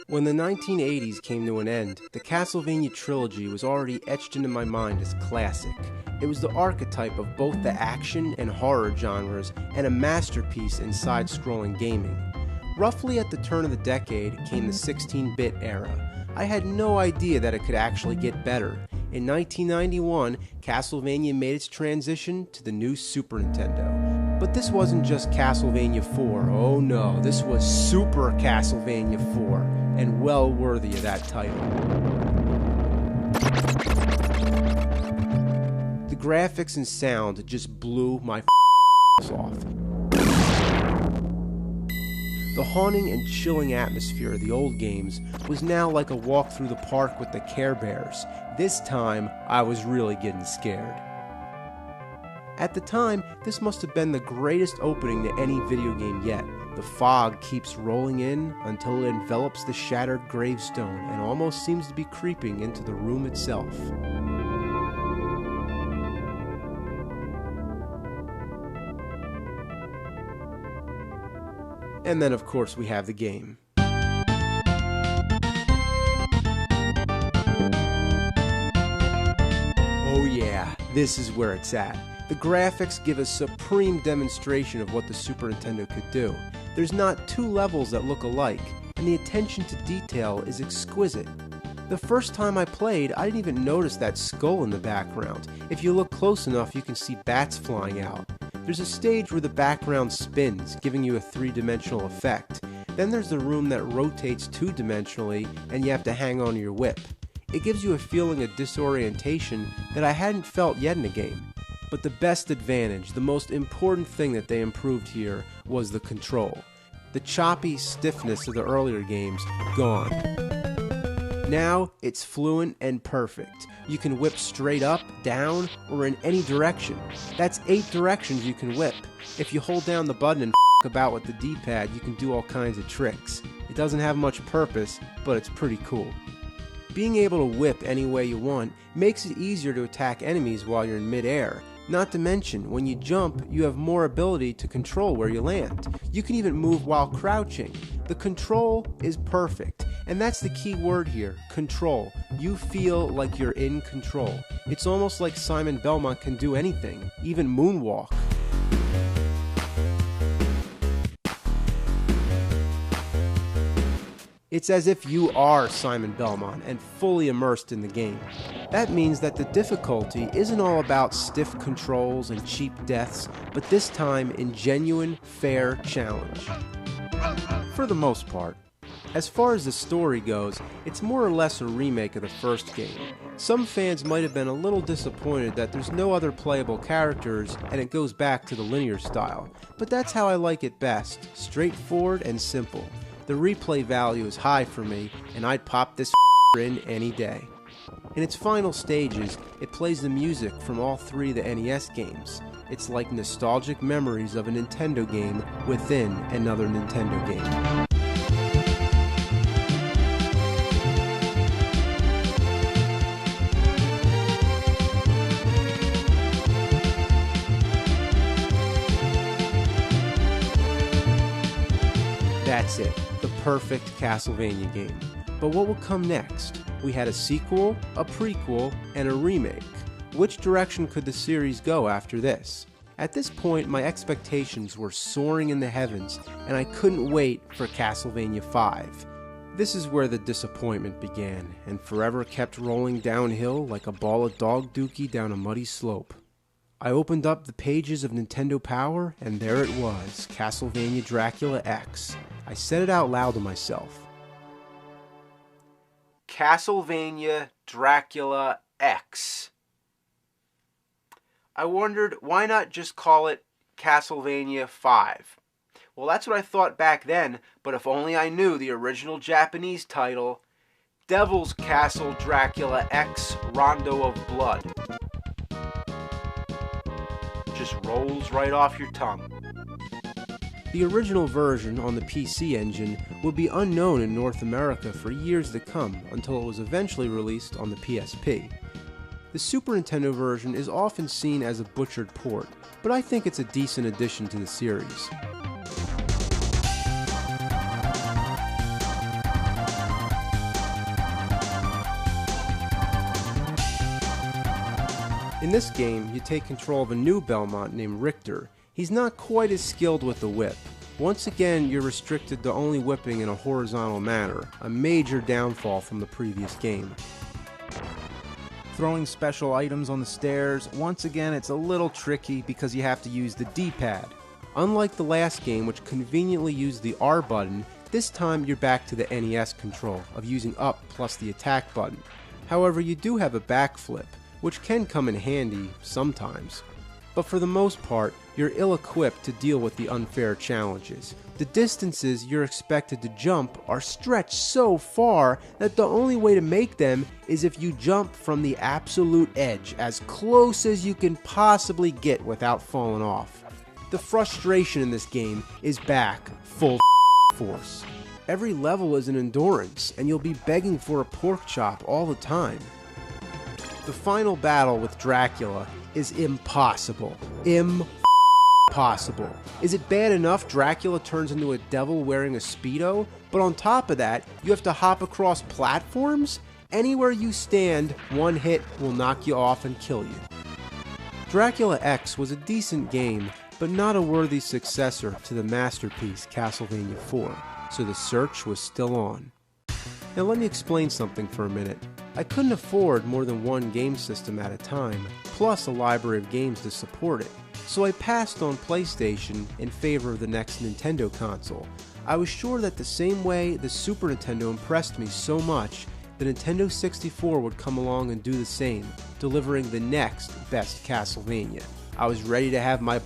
When the 1980s came to an end, the Castlevania trilogy was already etched into my mind as classic. It was the archetype of both the action and horror genres and a masterpiece in side-scrolling gaming. Roughly at the turn of the decade came the 16-bit era. I had no idea that it could actually get better. In 1991, Castlevania made its transition to the new Super Nintendo. But this wasn't just Castlevania 4, oh no, this was Super Castlevania 4, and well worthy of that title. The graphics and sound just blew my off. The haunting and chilling atmosphere of the old games was now like a walk through the park with the Care Bears. This time, I was really getting scared. At the time, this must have been the greatest opening to any video game yet. The fog keeps rolling in until it envelops the shattered gravestone and almost seems to be creeping into the room itself. And then of course we have the game. Oh yeah, this is where it's at. The graphics give a supreme demonstration of what the Super Nintendo could do. There's not two levels that look alike, and the attention to detail is exquisite. The first time I played, I didn't even notice that skull in the background. If you look close enough, you can see bats flying out. There's a stage where the background spins, giving you a three-dimensional effect. Then there's the room that rotates two-dimensionally, and you have to hang on to your whip. It gives you a feeling of disorientation that I hadn't felt yet in a game. But the best advantage, the most important thing that they improved here, was the control. The choppy stiffness of the earlier games, gone. Now, it's fluent and perfect. You can whip straight up, down, or in any direction. That's 8 directions you can whip. If you hold down the button and about with the D-pad, you can do all kinds of tricks. It doesn't have much purpose, but it's pretty cool. Being able to whip any way you want makes it easier to attack enemies while you're in mid-air. Not to mention, when you jump, you have more ability to control where you land. You can even move while crouching. The control is perfect, and that's the key word here, control. You feel like you're in control. It's almost like Simon Belmont can do anything, even moonwalk. It's as if you are Simon Belmont and fully immersed in the game. That means that the difficulty isn't all about stiff controls and cheap deaths, but this time in genuine, fair challenge. For the most part. As far as the story goes, it's more or less a remake of the first game. Some fans might have been a little disappointed that there's no other playable characters and it goes back to the linear style, but that's how I like it best, straightforward and simple. The replay value is high for me, and I'd pop this in any day. In its final stages, it plays the music from all 3 of the NES games. It's like nostalgic memories of a Nintendo game within another Nintendo game. That's it, the perfect Castlevania game. But what will come next? We had a sequel, a prequel, and a remake. Which direction could the series go after this? At this point, my expectations were soaring in the heavens, and I couldn't wait for Castlevania 5. This is where the disappointment began, and forever kept rolling downhill like a ball of dog dookie down a muddy slope. I opened up the pages of Nintendo Power, and there it was, Castlevania Dracula X. I said it out loud to myself. Castlevania Dracula X. I wondered, why not just call it Castlevania 5? Well, that's what I thought back then, but if only I knew the original Japanese title, Devil's Castle Dracula X Rondo of Blood. Just rolls right off your tongue. The original version on the PC Engine would be unknown in North America for years to come until it was eventually released on the PSP. The Super Nintendo version is often seen as a butchered port, but I think it's a decent addition to the series. In this game, you take control of a new Belmont named Richter. He's not quite as skilled with the whip. Once again, you're restricted to only whipping in a horizontal manner, a major downfall from the previous game. Throwing special items on the stairs, once again it's a little tricky because you have to use the D-pad. Unlike the last game, which conveniently used the R button, this time you're back to the NES control of using up plus the attack button. However, you do have a backflip, which can come in handy sometimes. But for the most part, you're ill-equipped to deal with the unfair challenges. The distances you're expected to jump are stretched so far that the only way to make them is if you jump from the absolute edge, as close as you can possibly get without falling off. The frustration in this game is back full force. Every level is an endurance, and you'll be begging for a pork chop all the time. The final battle with Dracula is impossible. Impossible. Is it bad enough Dracula turns into a devil wearing a Speedo? But on top of that, you have to hop across platforms? Anywhere you stand, one hit will knock you off and kill you. Dracula X was a decent game, but not a worthy successor to the masterpiece Castlevania 4, so the search was still on. Now let me explain something for a minute. I couldn't afford more than one game system at a time, plus a library of games to support it, so I passed on PlayStation in favor of the next Nintendo console. I was sure that the same way the Super Nintendo impressed me so much, the Nintendo 64 would come along and do the same, delivering the next best Castlevania. I was ready to have my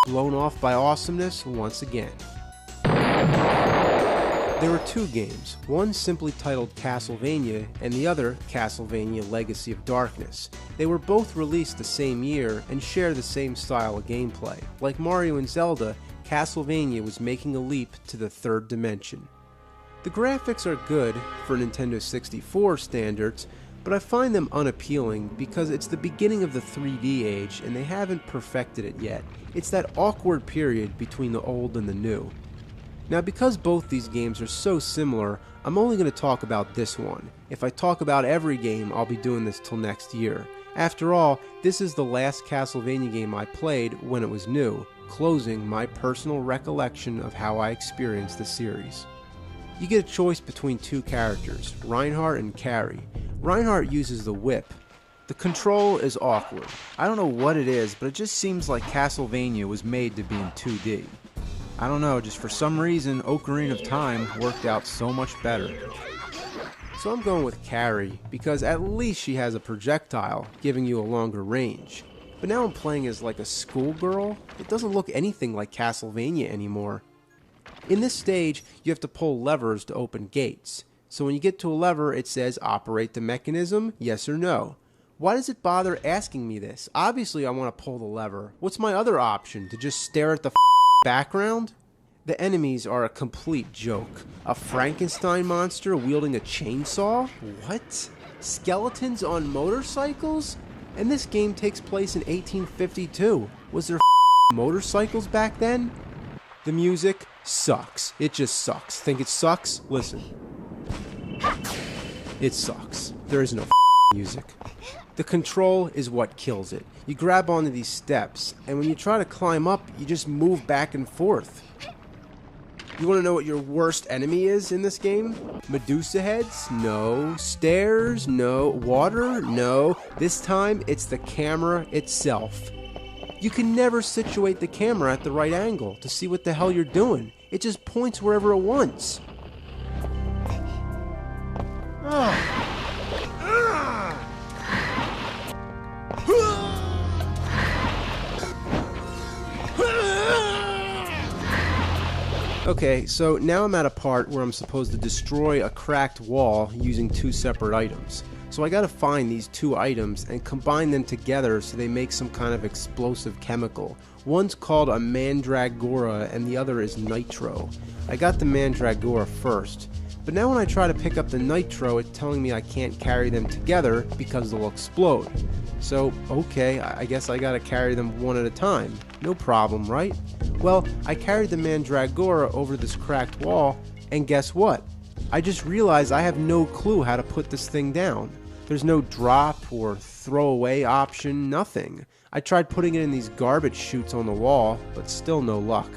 blown off by awesomeness once again. There were two games, one simply titled Castlevania and the other Castlevania Legacy of Darkness. They were both released the same year and share the same style of gameplay. Like Mario and Zelda, Castlevania was making a leap to the third dimension. The graphics are good for Nintendo 64 standards, but I find them unappealing because it's the beginning of the 3D age and they haven't perfected it yet. It's that awkward period between the old and the new. Now, because both these games are so similar, I'm only going to talk about this one. If I talk about every game, I'll be doing this till next year. After all, this is the last Castlevania game I played when it was new, closing my personal recollection of how I experienced the series. You get a choice between two characters, Reinhardt and Carrie. Reinhardt uses the whip. The control is awkward. I don't know what it is, but it just seems like Castlevania was made to be in 2D. I don't know, just for some reason, Ocarina of Time worked out so much better. So I'm going with Carrie, because at least she has a projectile, giving you a longer range. But now I'm playing as like a schoolgirl. It doesn't look anything like Castlevania anymore. In this stage, you have to pull levers to open gates. So when you get to a lever, it says operate the mechanism, yes or no. Why does it bother asking me this? Obviously I want to pull the lever. What's my other option? To just stare at the background? The enemies are a complete joke. A Frankenstein monster wielding a chainsaw? What? Skeletons on motorcycles? And this game takes place in 1852. Was there motorcycles back then? The music sucks. It just sucks. Think it sucks? Listen. It sucks. There is no music. The control is what kills it. You grab onto these steps, and when you try to climb up, you just move back and forth. You want to know what your worst enemy is in this game? Medusa heads? No. Stairs? No. Water? No. This time, it's the camera itself. You can never situate the camera at the right angle to see what the hell you're doing. It just points wherever it wants. Okay, so now I'm at a part where I'm supposed to destroy a cracked wall using two separate items. So I gotta find these two items and combine them together so they make some kind of explosive chemical. One's called a mandragora and the other is nitro. I got the mandragora first, but now when I try to pick up the nitro, it's telling me I can't carry them together because they'll explode. So, okay, I guess I gotta carry them one at a time. No problem, right? Well, I carried the mandragora over this cracked wall, and guess what? I just realized I have no clue how to put this thing down. There's no drop or throwaway option, nothing. I tried putting it in these garbage chutes on the wall, but still no luck.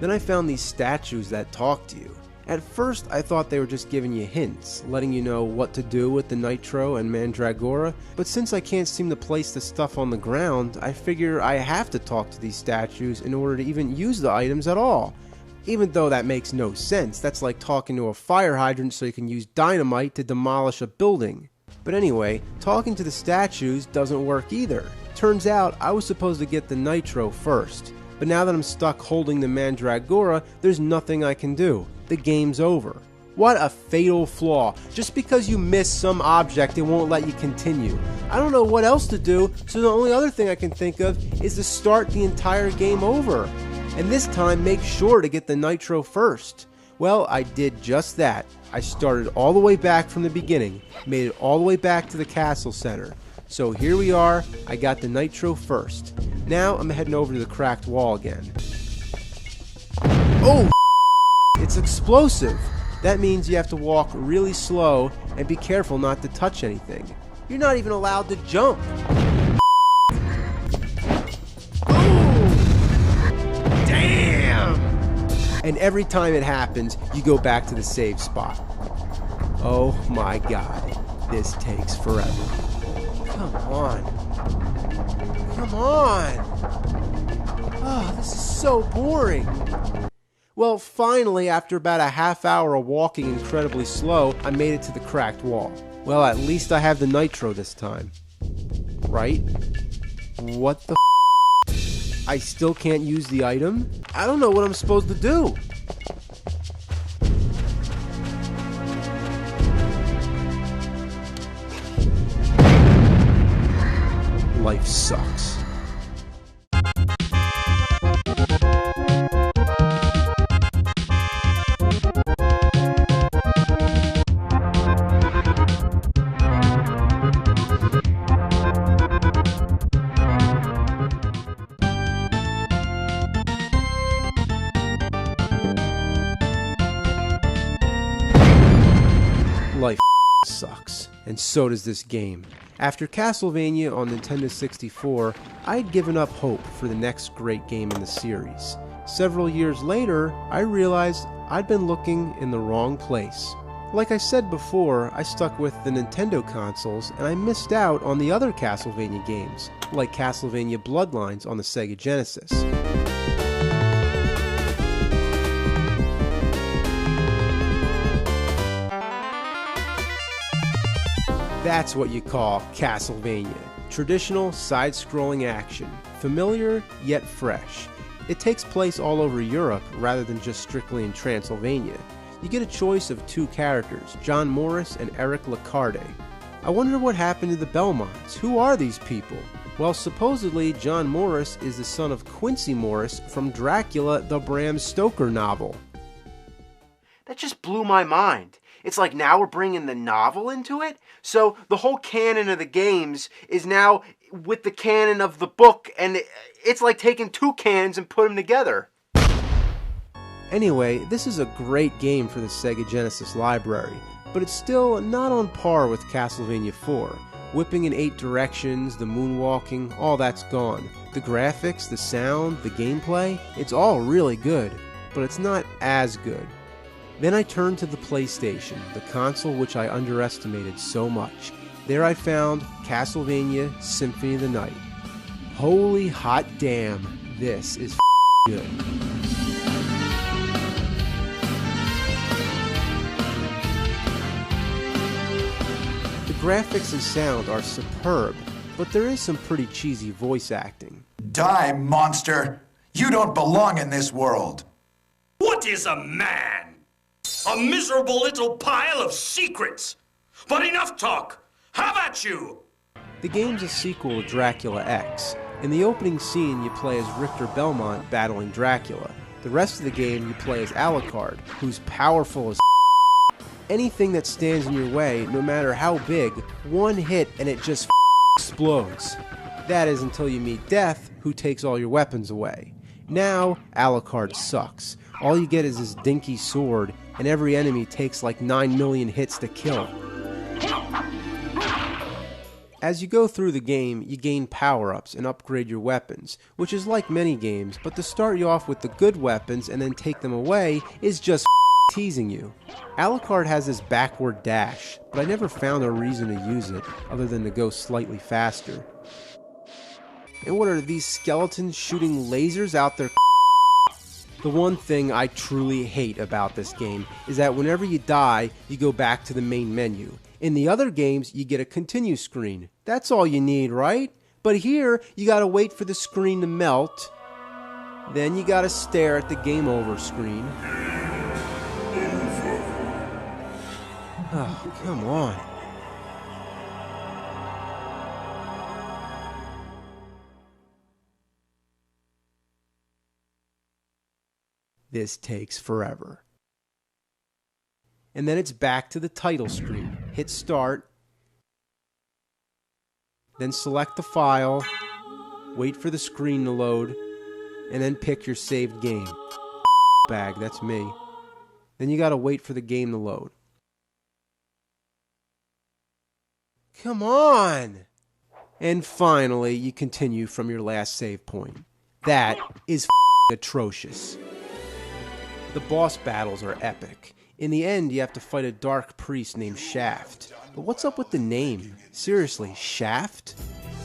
Then I found these statues that talk to you. At first, I thought they were just giving you hints, letting you know what to do with the Nitro and Mandragora, but since I can't seem to place the stuff on the ground, I figure I have to talk to these statues in order to even use the items at all. Even though that makes no sense, that's like talking to a fire hydrant so you can use dynamite to demolish a building. But anyway, talking to the statues doesn't work either. Turns out I was supposed to get the Nitro first, but now that I'm stuck holding the Mandragora, there's nothing I can do. The game's over. What a fatal flaw. Just because you miss some object, it won't let you continue. I don't know what else to do, so the only other thing I can think of is to start the entire game over. And this time, make sure to get the Nitro first. Well, I did just that. I started all the way back from the beginning, made it all the way back to the castle center. So here we are, I got the Nitro first. Now I'm heading over to the cracked wall again. Oh, it's explosive. That means you have to walk really slow and be careful not to touch anything. You're not even allowed to jump. And every time it happens, you go back to the save spot. Oh my god, this takes forever. Come on. Come on. Oh, this is so boring. Well, finally, after about a half hour of walking incredibly slow, I made it to the cracked wall. Well, at least I have the Nitro this time. Right? What the I still can't use the item? I don't know what I'm supposed to do. Life sucks. Life sucks, and so does this game. After Castlevania on Nintendo 64, I had given up hope for the next great game in the series. Several years later, I realized I'd been looking in the wrong place. Like I said before, I stuck with the Nintendo consoles, and I missed out on the other Castlevania games, like Castlevania Bloodlines on the Sega Genesis. That's what you call Castlevania. Traditional side-scrolling action. Familiar, yet fresh. It takes place all over Europe rather than just strictly in Transylvania. You get a choice of two characters, John Morris and Eric Lacarde. I wonder what happened to the Belmonts. Who are these people? Well, supposedly John Morris is the son of Quincy Morris from Dracula, the Bram Stoker novel. That just blew my mind. It's like now we're bringing the novel into it? So the whole canon of the games is now with the canon of the book, and it's like taking two canons and put them together. Anyway, this is a great game for the Sega Genesis library, but it's still not on par with Castlevania 4. Whipping in 8 directions, the moonwalking, all that's gone. The graphics, the sound, the gameplay, it's all really good, but it's not as good. Then I turned to the PlayStation, the console which I underestimated so much. There I found Castlevania Symphony of the Night. Holy hot damn, this is good. The graphics and sound are superb, but there is some pretty cheesy voice acting. Die, monster! You don't belong in this world! What is a man? A miserable little pile of secrets! But enough talk! How about you? The game's a sequel to Dracula X. In the opening scene, you play as Richter Belmont battling Dracula. The rest of the game, you play as Alucard, who's powerful as anything that stands in your way, no matter how big, one hit and it just explodes. That is until you meet Death, who takes all your weapons away. Now, Alucard sucks. All you get is his dinky sword, and every enemy takes like 9 million hits to kill. As you go through the game, you gain power-ups and upgrade your weapons, which is like many games, but to start you off with the good weapons and then take them away is just teasing you. Alucard has this backward dash, but I never found a reason to use it other than to go slightly faster. And what are these skeletons shooting lasers out their The one thing I truly hate about this game is that whenever you die, you go back to the main menu. In the other games, you get a continue screen. That's all you need, right? But here, you gotta wait for the screen to melt. Then you gotta stare at the game over screen. Oh, come on. This takes forever. And then it's back to the title screen. Hit start. Then select the file. Wait for the screen to load. And then pick your saved game. Bag, that's me. Then you gotta wait for the game to load. Come on! And finally, you continue from your last save point. That is atrocious. The boss battles are epic. In the end, you have to fight a dark priest named Shaft. But what's up with the name? Seriously, Shaft?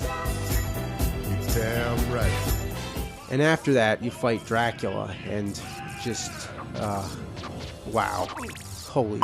It's damn right. And after that, you fight Dracula, and just, wow. Holy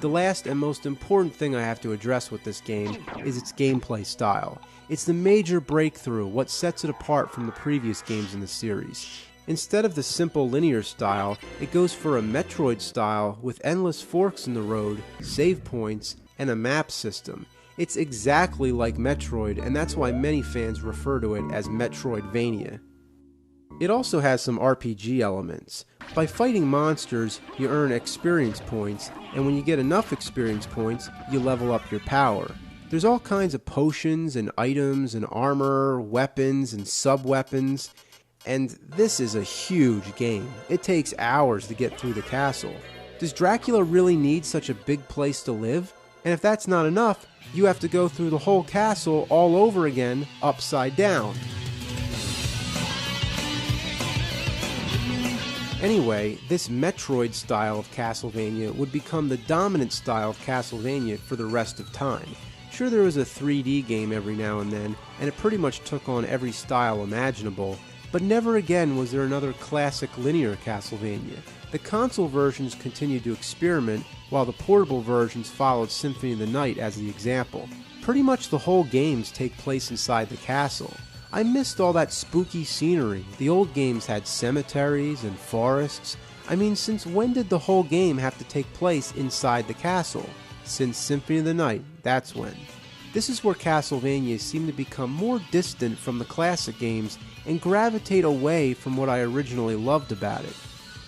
The last and most important thing I have to address with this game is its gameplay style. It's the major breakthrough, what sets it apart from the previous games in the series. Instead of the simple linear style, it goes for a Metroid style with endless forks in the road, save points, and a map system. It's exactly like Metroid, and that's why many fans refer to it as Metroidvania. It also has some RPG elements. By fighting monsters, you earn experience points, and when you get enough experience points, you level up your power. There's all kinds of potions and items and armor, weapons and sub-weapons. And this is a huge game. It takes hours to get through the castle. Does Dracula really need such a big place to live? And if that's not enough, you have to go through the whole castle all over again, upside down. Anyway, this Metroid style of Castlevania would become the dominant style of Castlevania for the rest of time. Sure, there was a 3D game every now and then, and it pretty much took on every style imaginable, but never again was there another classic linear Castlevania. The console versions continued to experiment, while the portable versions followed Symphony of the Night as the example. Pretty much the whole games take place inside the castle. I missed all that spooky scenery. The old games had cemeteries and forests. I mean, since when did the whole game have to take place inside the castle? Since Symphony of the Night, that's when. This is where Castlevania seem to become more distant from the classic games and gravitate away from what I originally loved about it.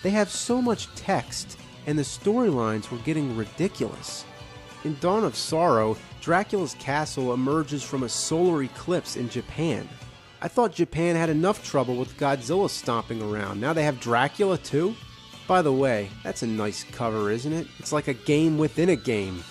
They have so much text, and the storylines were getting ridiculous. In Dawn of Sorrow, Dracula's castle emerges from a solar eclipse in Japan. I thought Japan had enough trouble with Godzilla stomping around. Now they have Dracula too? By the way, that's a nice cover, isn't it? It's like a game within a game.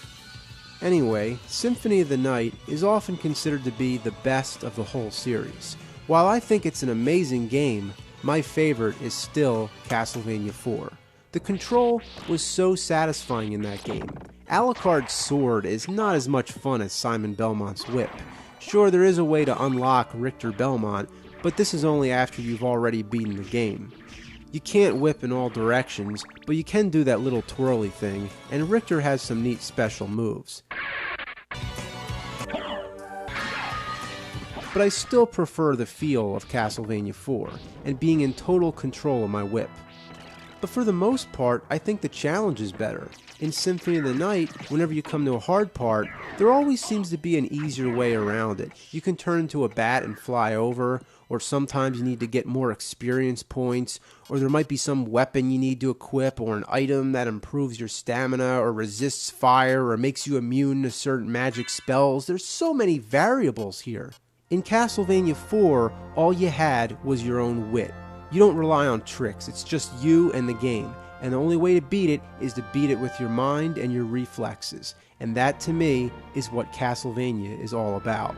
Anyway, Symphony of the Night is often considered to be the best of the whole series. While I think it's an amazing game, my favorite is still Castlevania 4. The control was so satisfying in that game. Alucard's sword is not as much fun as Simon Belmont's whip. Sure, there is a way to unlock Richter Belmont, but this is only after you've already beaten the game. You can't whip in all directions, but you can do that little twirly thing, and Richter has some neat special moves. But I still prefer the feel of Castlevania 4, and being in total control of my whip. But for the most part, I think the challenge is better. In Symphony of the Night, whenever you come to a hard part, there always seems to be an easier way around it. You can turn into a bat and fly over, or sometimes you need to get more experience points, or there might be some weapon you need to equip, or an item that improves your stamina, or resists fire, or makes you immune to certain magic spells. There's so many variables here. In Castlevania 4, all you had was your own wit. You don't rely on tricks, it's just you and the game. And the only way to beat it is to beat it with your mind and your reflexes. And that, to me, is what Castlevania is all about.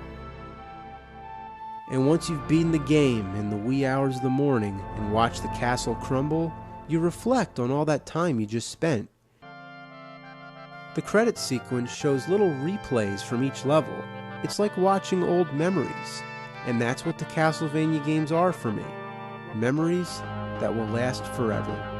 And once you've beaten the game in the wee hours of the morning and watched the castle crumble, you reflect on all that time you just spent. The credits sequence shows little replays from each level. It's like watching old memories. And that's what the Castlevania games are for me. Memories that will last forever.